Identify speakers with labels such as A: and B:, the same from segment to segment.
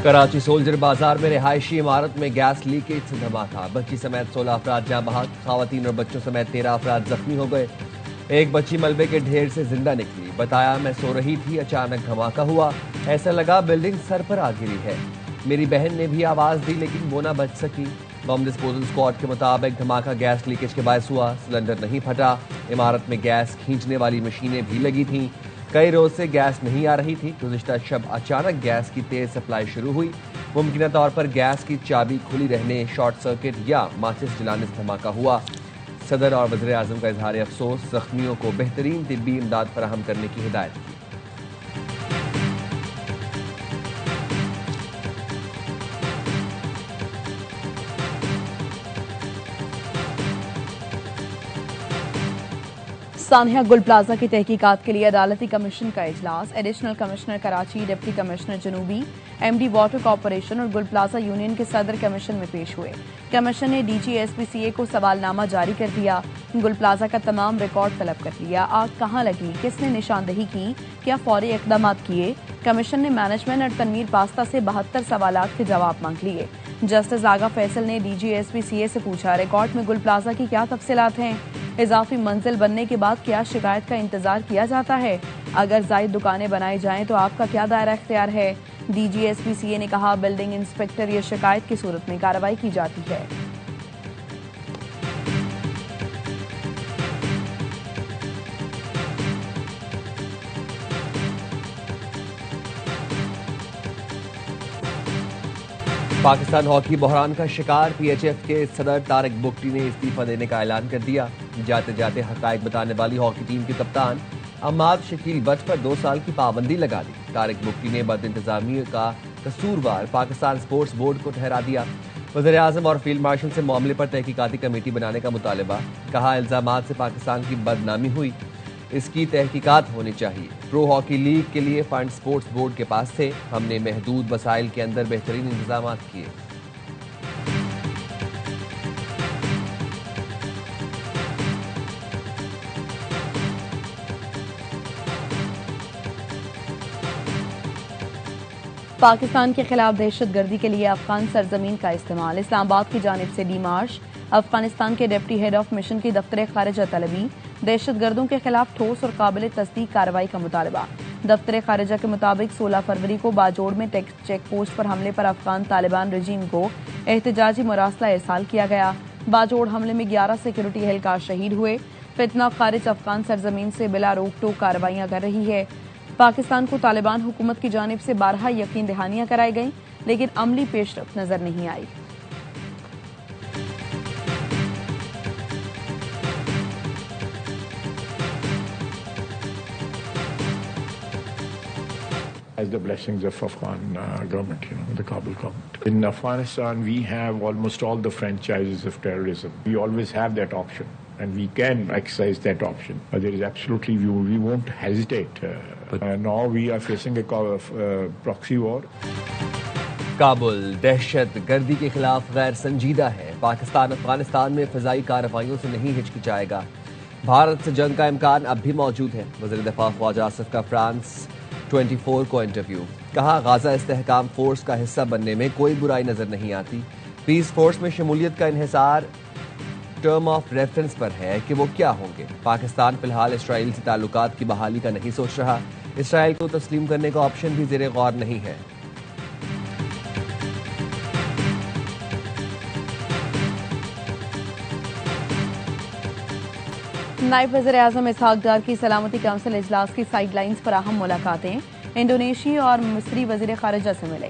A: Karachi soldier बाजार में रिहायशी इमारत में गैस लीकेज से धमाका। बच्ची समेत 16 अफराद जाँ बहक, खवातीन और बच्चों समेत 13 अफराद जख्मी हो गए। एक बच्ची मलबे के ढेर से जिंदा निकली। बताया, मैं सो रही थी, अचानक धमाका हुआ, ऐसा लगा बिल्डिंग सर पर आ गिरी है। मेरी बहन ने भी आवाज दी लेकिन वो ना बच सकी। बम डिस्पोजल स्क्वाड के मुताबिक धमाका गैस लीकेज के बायस हुआ। सिलेंडर नहीं फटा। इमारत में गैस खींचने वाली मशीनें भी लगी थीं। कई रोज से गैस नहीं आ रही थी। गुज़िश्ता शब अचानक गैस की तेज सप्लाई शुरू हुई। मुमकिन तौर पर गैस की चाबी खुली रहने, शॉर्ट सर्किट या माचिस जलाने से धमाका हुआ। सदर और वज़ीर आज़म का इजहार अफसोस, जख्मियों को बेहतरीन तिब्बी इमदाद फराहम करने की हिदायत की।
B: सानिया गुल प्लाजा की तहकीकात के लिए अदालती कमीशन का इजलास। Additional commissioner Karachi, deputy commissioner जनूबी, एमडी वाटर कॉरपोरेशन और गुल प्लाजा यूनियन के सदर कमीशन में पेश हुए। कमीशन ने DGSPCA को सवालनामा जारी कर दिया। गुल प्लाजा का तमाम रिकॉर्ड तलब कर लिया। आग कहाँ लगी, किसने निशानदही की, क्या फौरी इकदाम किए। कमीशन ने मैनेजमेंट और तनवीर पास्ता से 72 सवालात के जवाब मांग लिए। जस्टिस आगा फैसल ने DGSPCA से पूछा, रिकॉर्ड में गुल प्लाजा की क्या तफसीलात हैं। इजाफी मंजिल बनने के बाद क्या शिकायत का इंतजार किया जाता है। अगर जायद दुकानें बनाई जाएं तो आपका क्या दायरा इख्तियार है। DGSPCA ने कहा, बिल्डिंग इंस्पेक्टर ये शिकायत की सूरत में कार्रवाई की जाती है।
A: पाकिस्तान हॉकी बहरान का शिकार। PHF के सदर तारिक बुगटी ने इस्तीफा देने का ऐलान कर दिया। जाते जाते हकायक बताने वाली हॉकी टीम के कप्तान अम्माद शकील बट पर 2 साल की पाबंदी लगा दी। तारिक बुगटी ने बद इंतजामी का कसूरवार पाकिस्तान स्पोर्ट्स बोर्ड को ठहरा दिया। वज़ीर आज़म और फील्ड मार्शल से मामले पर तहकीकाती कमेटी बनाने का मुतालबा। कहा, इल्जामात से पाकिस्तान की बदनामी हुई, इसकी तहकीकात होनी चाहिए। प्रो हॉकी लीग के लिए फंड स्पोर्ट्स बोर्ड के पास थे। हमने महदूद वसाइल के अंदर बेहतरीन इंतजाम किए।
B: पाकिस्तान के खिलाफ दहशतगर्दी के लिए अफगान सरजमीन का इस्तेमाल। इस्लामाबाद की जानिब से डी मार्च। अफगानिस्तान के डिप्टी हेड ऑफ मिशन की दफ्तर खारिजा तलबी। दहशतगर्दों के खिलाफ ठोस और काबिल तस्दीक कार्रवाई का मुतालबा। दफ्तर खारिजा के मुताबिक 16 फरवरी को बाजोड़ में चेक पोस्ट पर हमले पर अफगान तालिबान रजीम को एहतजाजी मुरासला इरसाल किया गया। बाजोड़ हमले में 11 सिक्योरिटी एहलकार शहीद हुए। फितना खारिज अफगान सरजमीन से बिला रोक टोक कार्रवाइयां कर रही है। पाकिस्तान को तालिबान हुकूमत की जानिब से 12 यकीन दहानियां कराई गईं, लेकिन अमली पेशरफ नजर नहीं आई।
C: As the blessings of Afghan government, the Kabul government. In Afghanistan, we have almost all the franchises of terrorism. We always have that option, and we can exercise that option. But there is absolutely, we won't hesitate. Now we are facing a proxy war.
A: Kabul दहशत गर्दी के खिलाफ गैर संजीदा है। पाकिस्तान अफगानिस्तान में फिजाई कार्रवाइयों से नहीं हिचकिचाएगा। भारत से जंग का इम्कान अब भी मौजूद है। वज़ीर दफा ख्वाजा आसिफ का फ्रांस 24 को इंटरव्यू। कहा, गाजा इस्तेहकाम फोर्स का हिस्सा बनने में कोई बुराई नजर नहीं आती। पीस फोर्स में शमूलियत का इन्हिसार टर्म ऑफ रेफरेंस पर है कि वो क्या होंगे। पाकिस्तान फिलहाल इसराइल से ताल्लुकात की बहाली का नहीं सोच रहा। इसराइल को तस्लीम करने का ऑप्शन भी ज़ेरे गौर नहीं है।
B: नायब वज़ीर आज़म इसहाक डार की सलामती काउंसिल इजलास की साइडलाइंस पर अहम मुलाकातें। इंडोनेशिया और मिस्री वज़ीर खारिजा से मिले।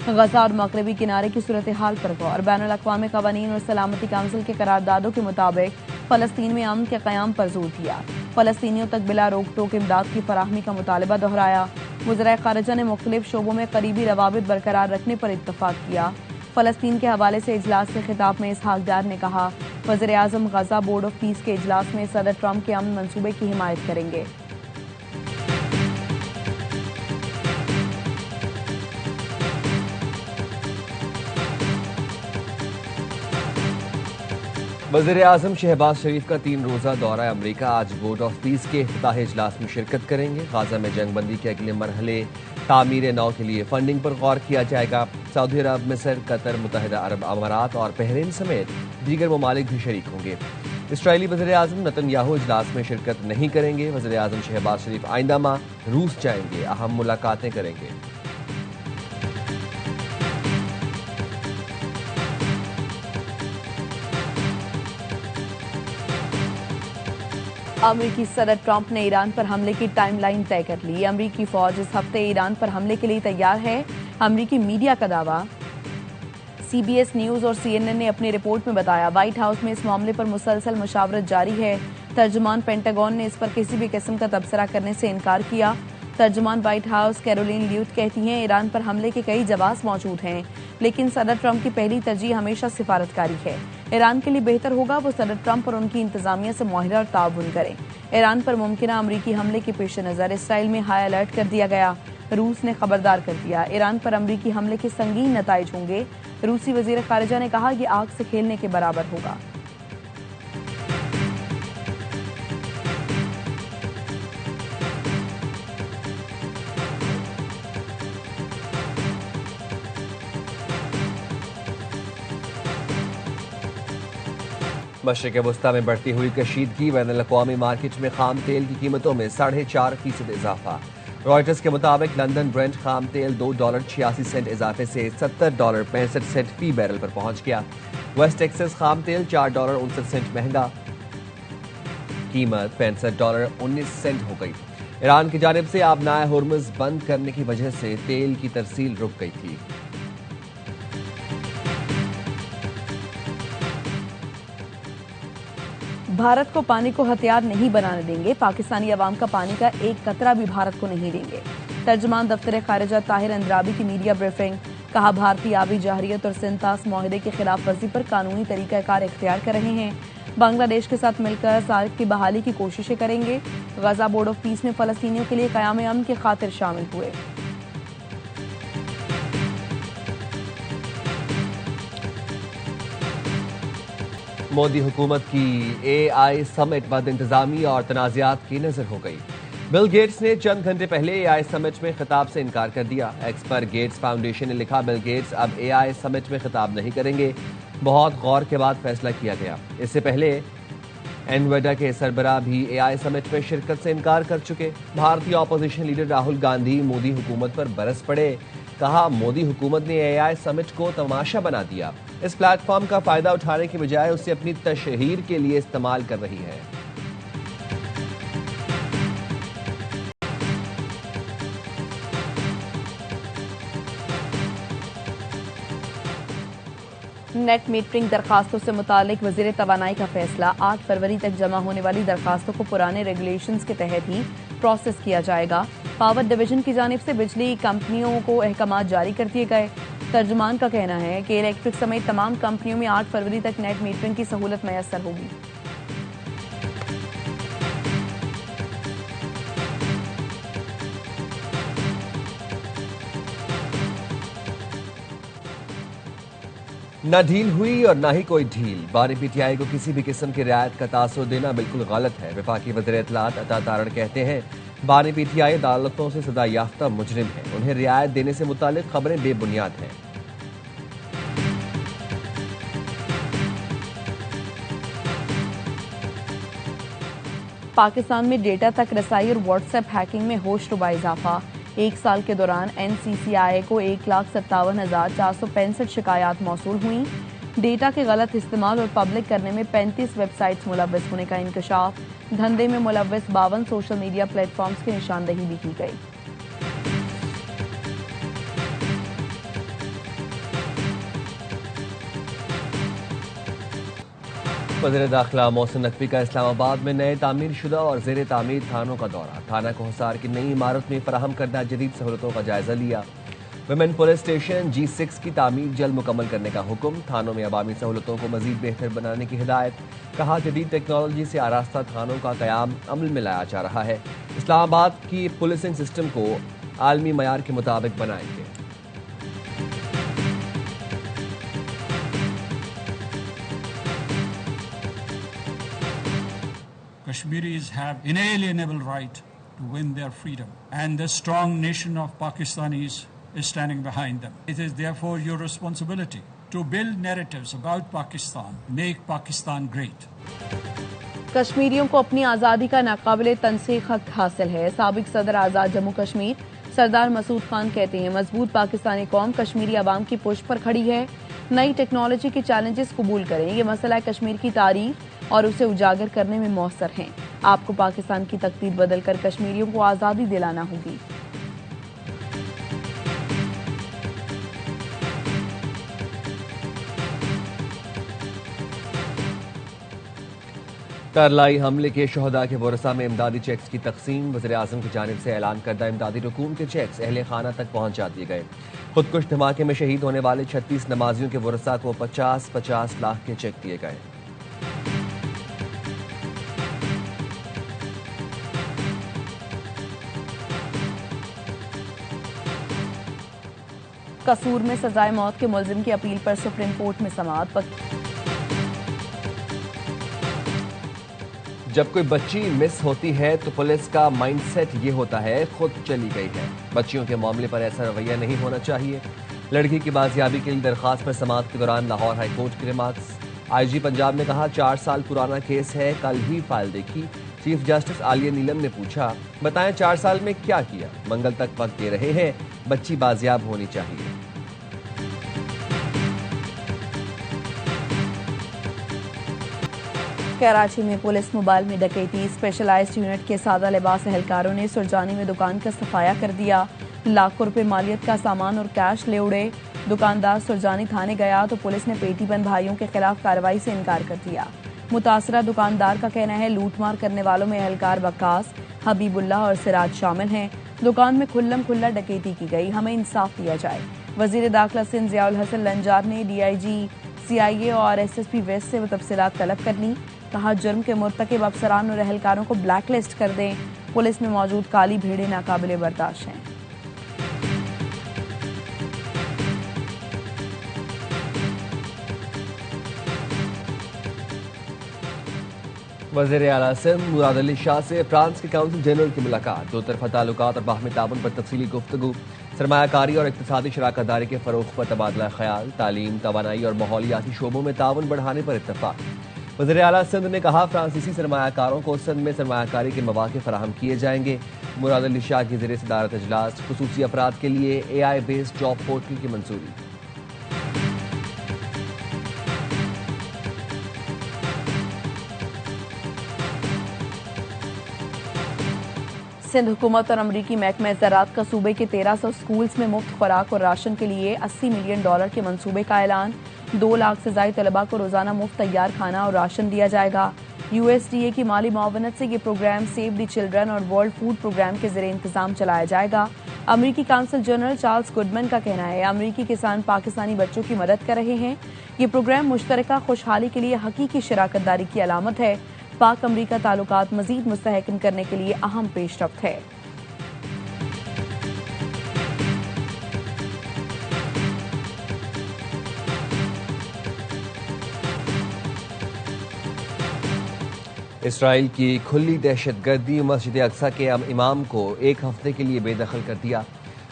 B: गजा और मगरबी किनारे की सूरत हाल पर गौर। बैनुल अक़वामी क़वानीन और सलामती काउंसिल के करारदादों के मुताबिक फ़लस्तीन में अमन के क़याम पर जोर दिया। फ़लस्तीनियों तक बिला रोक टोक इमदाद की फराहमी का मुतालबा दोहराया। वज़ीर खारिजा ने मुख्तलिफ शोबों में करीबी रवाबित बरकरार रखने पर इत्तफ़ाक़ किया। फ़लस्तीन के हवाले से इजलास से खिताब में इसहाक डार ने कहा, वज़ीर आज़म गजा बोर्ड ऑफ पीस के इजलास में सदर ट्रंप के अमन मंसूबे की हिमायत करेंगे।
A: वज़ीर आज़म शहबाज शरीफ का 3 रोज़ा दौरा अमरीका आज बोर्ड ऑफ पीस के इफ्तिताही इजलास में शिरकत करेंगे। गाजा में जंगबंदी के अगले मरहले तामीर नौ के लिए फंडिंग पर गौर किया जाएगा। सऊदी अरब, मिस्र, कतर, मुत्तहिदा अरब अमारात और बहरीन समेत दीगर ममालिक भी शरीक होंगे। इसराइली वज़ीर-ए-आज़म नेतन्याहू इजलास में शिरकत नहीं करेंगे। वज़ीर-ए-आज़म शहबाज शरीफ आइंदा माह रूस जाएंगे, अहम मुलाकातें करेंगे।
B: अमेरिकी सदर ट्रंप ने ईरान पर हमले की टाइमलाइन तय कर ली। अमेरिकी फौज इस हफ्ते ईरान पर हमले के लिए तैयार है। अमेरिकी मीडिया का दावा। सीबीएस न्यूज और सीएनएन ने अपनी रिपोर्ट में बताया, व्हाइट हाउस में इस मामले पर मुसलसल मुशावरत जारी है। तर्जुमान पेंटागन ने इस पर किसी भी किस्म का तबसरा करने से इनकार किया। तर्जुमान व्हाइट हाउस कैरोलिन ल्यूट कहती हैं, ईरान पर हमले के कई जवाब मौजूद हैं, लेकिन सदर ट्रंप की पहली तरजीह हमेशा सिफारतकारी है। ईरान के लिए बेहतर होगा वो सदर ट्रंप और उनकी इंतजामिया से मुआहदा और ताउन करें। ईरान पर मुमकिन अमरीकी हमले के पेश नज़र इसराइल में हाई अलर्ट कर दिया गया। रूस ने खबरदार कर दिया, ईरान पर अमरीकी हमले के संगीन नताइज होंगे। रूसी वजीर खारिजा ने कहा, यह आग से खेलने के बराबर होगा।
A: मशरिक़ वस्ता में बढ़ती हुई कशीदगी, बैनुल-अक़वामी मार्केट में खाम तेल की कीमतों में 4.5% इजाफा। रॉयटर्स के मुताबिक लंदन ब्रेंट खाम तेल $2.86 इजाफे से $70.65 फी बैरल पर पहुंच गया। वेस्ट टेक्सास खाम तेल $4.69 महंगा, कीमत $65.19 हो गई। ईरान की जानिब से आबनाए हुर्मुज़ बंद करने की वजह से तेल की तरसील रुक गई थी।
B: भारत को पानी को हथियार नहीं बनाने देंगे, पाकिस्तानी अवाम का पानी का एक कतरा भी भारत को नहीं देंगे। तर्जुमान दफ्तर खारिजा ताहिर अंद्राबी की मीडिया ब्रीफिंग। कहा, भारतीय आबी जहरियत और सिंतास माहिदे की खिलाफ वर्जी पर कानूनी तरीकाकार इख्तियार कर रहे हैं। बांग्लादेश के साथ मिलकर सार्क की बहाली की कोशिशें करेंगे। गजा बोर्ड ऑफ पीस में फलस्तीनियों के लिए क़याम अमन की खातिर शामिल हुए।
A: मोदी हुकूमत की AI समिट बद इंतजामी और तनाज़ात की नजर हो गई। बिल गेट्स ने चंद घंटे पहले AI समिट में खिताब से इनकार कर दिया। एक्स पर गेट्स फाउंडेशन ने लिखा, बिल गेट्स अब AI समिट में खिताब नहीं करेंगे। बहुत गौर के बाद फैसला किया गया। इससे पहले एनवेडा के सरबराह भी AI समिट में शिरकत से इनकार कर चुके। भारतीय अपोजिशन लीडर राहुल गांधी मोदी हुकूमत पर बरस पड़े। कहा, मोदी हुकूमत ने AI समिट को तमाशा बना दिया। इस प्लेटफॉर्म का फायदा उठाने की बजाय उसे अपनी तशहीर के लिए इस्तेमाल कर रही है।
B: नेट मीटरिंग दरखास्तों से मुतालिक वजीर तवानाई का फैसला। 8 फरवरी तक जमा होने वाली दरखास्तों को पुराने रेगुलेशंस के तहत ही प्रोसेस किया जाएगा। पावर डिवीजन की जानिब से बिजली कंपनियों को अहकामात जारी कर दिए गए। तर्जुमान का कहना है कि इलेक्ट्रिक समेत तमाम कंपनियों में 8 फरवरी तक नेट मीटरिंग की सहूलत मैसर होगी।
A: न ढील हुई और न ही कोई ढील। बानी PTI को किसी भी किस्म की रियायत का तासुर देना बिल्कुल गलत है। वफाकी वज़ीर इत्तलात अता तारण कहते हैं, बानी PTI अदालतों से सजा याफ्ता मुजरिम है। उन्हें रियायत देने से मुतालिक खबरें बेबुनियाद हैं।
B: पाकिस्तान में डेटा तक रसाई और व्हाट्सएप हैकिंग में होशरुबा इजाफा। एक साल के दौरान NCCI को 1,57,465 शिकायत मौसूल हुई। डेटा के गलत इस्तेमाल और पब्लिक करने में 35 वेबसाइट्स मुलव्वस होने का इंकशाफ। धंधे में मुलव्वस 52 सोशल मीडिया प्लेटफॉर्म्स की निशानदही भी की गई।
A: वज़ीर दाखिला मोहसिन नकवी का इस्लामाबाद में नए तामीर शुदा और ज़ेर तामीर थानों का दौरा। थाना को हिसार की नई इमारत में फराहम करदा जदीद सहूलतों का जायजा लिया। वुमेन पुलिस स्टेशन G6 की तामीर जल्द मुकम्मल करने का हुक्म। थानों में अवामी सहूलतों को मजीद बेहतर बनाने की हिदायत। कहा, जदीद टेक्नोलॉजी से आरास्ता थानों का क़याम अमल में लाया जा रहा है। इस्लामाबाद की पुलिसिंग सिस्टम को आलमी मयार के मुताबिक बनाएंगे।
D: Kashmiris have inalienable right to win their freedom. And the strong nation of Pakistanis is standing behind them. It is therefore your responsibility to build narratives about Pakistan, make Pakistan great.
B: कश्मीरियों को अपनी आज़ादी का नाकाबिले तनसीख हक हासिल है। साबिक सदर आज़ाद जम्मू कश्मीर सरदार मसूद खान कहते हैं, मजबूत पाकिस्तानी कौम कश्मीरी आवाम की पुष्ट पर खड़ी है। नई टेक्नोलॉजी के चैलेंजेस कबूल करें। ये मसला है कश्मीर की तारीख और उसे उजागर करने में मौसर हैं। आपको पाकिस्तान की तकदीर बदलकर कश्मीरियों को आज़ादी दिलाना होगी।
A: करलाई हमले के शहदा के वरसा में इमदादी चेक्स की तकसीम। वज़ीर-ए-आज़म की जानिब से ऐलान करदा इमदादी रकूम के चेक्स अहले खाना तक पहुंचा दिए गए। खुदकुश धमाके में शहीद होने वाले 36 नमाजियों के वरसा को 50-50 लाख के चेक दिए गए।
B: कसूर में सजाए मौत के मुलजिम की अपील पर सुप्रीम कोर्ट में समाअत।
A: जब कोई बच्ची मिस होती है तो पुलिस का माइंडसेट ये होता है खुद चली गई है। बच्चियों के मामले पर ऐसा रवैया नहीं होना चाहिए। लड़की की बाजियाबी के लिए दरखास्त पर समाअत के दौरान लाहौर हाईकोर्ट के रिमार्क्स। आईजी पंजाब ने कहा 4 साल पुराना केस है, कल ही फाइल देखी। चीफ जस्टिस आलिया नीलम ने पूछा, बताएं 4 साल में क्या किया। मंगल तक वक्त दे रहे हैं, बच्ची बाजियाब होनी चाहिए।
B: कराची में पुलिस मोबाइल में डकैती। स्पेशलाइज्ड यूनिट के सादा लिबास एहलकारों ने सुरजानी में दुकान का सफाया कर दिया। लाखों रुपए मालियत का सामान और कैश ले उड़े। दुकानदार सुरजानी थाने गया तो पुलिस ने पेटीबंद भाइयों के खिलाफ कार्रवाई से इनकार कर दिया। मुतासरा दुकानदार का कहना है लूटमार करने वालों में एहलकार वक्कास, हबीबुल्लाह और सिराज शामिल हैं। दुकान में खुल्लम खुल्ला डकैती की गई, हमें इंसाफ दिया जाए। वजीर दाखिला सिंध ज़ियाउल हसन लंजार ने DIG CIA और SSP वेस्ट से तफसीलात तलब कर ली। कहा जुर्म के मुर्तकिब अफसरान और एहलकारों को ब्लैकलिस्ट कर दें। पुलिस में मौजूद काली भेड़ें नाकाबिले बर्दाश्त हैं।
A: वज़ीर आला सिंध मुराद अली शाह से फ्रांस के काउंसिल जनरल की मुलाकात। दो तरफा ताल्लुकात और बाहमी ताउन पर तफसीली गुफ्तगू। सरमायाकारी और इक्तिसादी शराकतदारी के फरोग पर तबादला ख्याल। तालीम, तवानाई और माहौलियाती शोबों में ताउन बढ़ाने पर इत्तफाक। वज़ीर आला सिंध ने कहा फ्रांसीसी सरमायाकारों को सिंध में सरमायाकारी के मौके फराहम किए जाएंगे। मुराद अली शाह की ज़रिए सदारत इजलास। खुसूसी अफराद के लिए AI बेस्ड जॉब पोर्टल की मंजूरी।
B: सिंध हुकूमत और अमरीकी महकमे ज़राअत का सूबे के 1300 स्कूल्स में मुफ्त खुराक और राशन के लिए $80 मिलियन के मंसूबे का ऐलान। 2 लाख से ज़ायद तलबा को रोजाना मुफ्त तैयार खाना और राशन दिया जाएगा। USDA की माली मुआवनत से ये प्रोग्राम सेव द चिल्ड्रन और वर्ल्ड फूड प्रोग्राम के ज़रिए इंतजाम चलाया जाएगा। अमरीकी काउंसिल जनरल चार्ल्स गुडमैन का कहना है अमरीकी किसान पाकिस्तानी बच्चों की मदद कर रहे हैं। ये प्रोग्राम मुश्तरका खुशहाली के लिए हकीकी शराकत दारी की अलामत है। पाक अमरीका ताल्लुकात मजीद मुस्तहकम करने के लिए अहम पेशरफ्त है।
A: इसराइल की खुली दहशतगर्दी मस्जिद अक्सा के इमाम को 1 हफ्ते के लिए बेदखल कर दिया।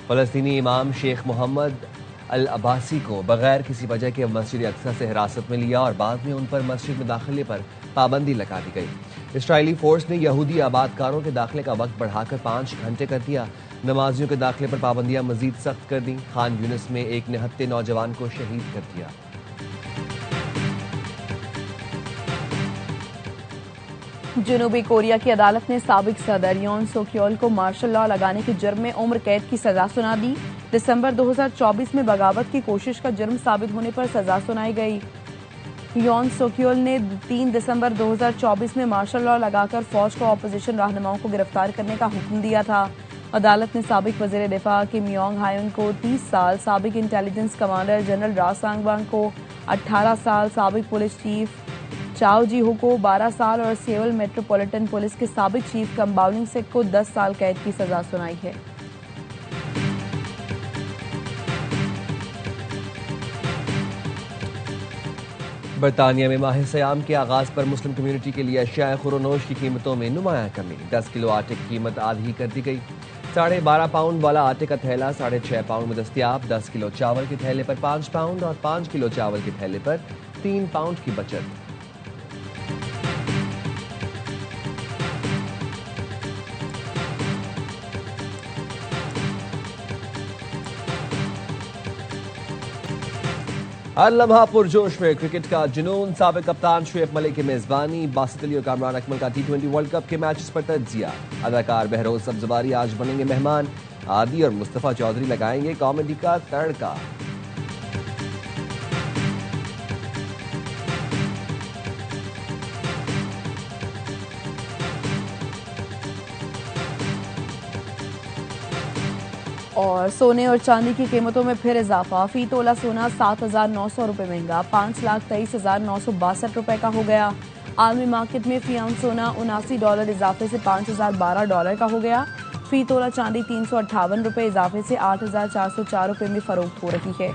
A: फ़लस्तीनी इमाम शेख मोहम्मद अल अब्बासी को बगैर किसी वजह के मस्जिद अक्सा से हिरासत में लिया और बाद में उन पर मस्जिद में दाखिले पर पाबंदी लगा दी गई। इसराइली फोर्स ने यहूदी आबादकारों के दाखिले का वक्त बढ़ाकर 5 घंटे कर दिया। नमाजियों के दाखिले पर पाबंदियां मजीद सख्त कर दी। खान यूनिस में एक निहत्ते नौजवान को शहीद कर दिया।
B: जनूबी कोरिया की अदालत ने साबिक सदर योन सोक्योल को मार्शल लॉ लगाने के जुर्म में उम्र कैद की सजा सुना दी। दिसंबर 2024 में बगावत की कोशिश का जुर्म साबित होने पर सजा सुनाई गई। योन सोक्योल ने 3 दिसंबर 2024 में मार्शल लॉ लगाकर फौज को अपोजिशन रहनुमाओं को गिरफ्तार करने का हुक्म दिया था। अदालत ने साबिक वजीर दिफा किम योंग हायुन को 30 साल, साबिक इंटेलिजेंस कमांडर जनरल रा सांगवांग को 18 साल, साबिक पुलिस चीफ चाओ जी हो को 12 साल और सेउल मेट्रोपॉलिटन पुलिस के साबिक चीफ कंबाउलिंग सिक को 10 साल कैद की सजा सुनाई है।
A: बरतानिया में माह सयाम के आगाज पर मुस्लिम कम्युनिटी के लिए अशिया खुरोनोश की कीमतों में नुमाया कमी। 10 किलो आटे की कीमत आधी कर दी गई। 12.5 पाउंड वाला आटे का थैला 6.5 पाउंड में दस्तियाब। 10 किलो चावल के थैले पर 5 पाउंड और 5 किलो चावल के थैले पर 3 पाउंड की बचत। हर लम्हा पुरजोश में क्रिकेट का जुनून। साबिक कप्तान शुएब मलिक की मेजबानी। बासित अली और कामरान अकमल का T20 वर्ल्ड कप के मैचेस पर तज्जिया। अदाकार बहरोज सब्जवारी आज बनेंगे मेहमान। आदि और मुस्तफा चौधरी लगाएंगे कॉमेडी का तड़का।
B: और सोने और चांदी की कीमतों में फिर इजाफा। फी तोला सोना 7,900 रुपये महंगा $5,23,962 रुपये का हो गया। आलमी मार्केट में फी आउंस सोना $79 इजाफे से $5,012 का हो गया। फी तोला चांदी 358 रुपये इजाफे से 8,404 रुपये में फरोख्त हो रही है।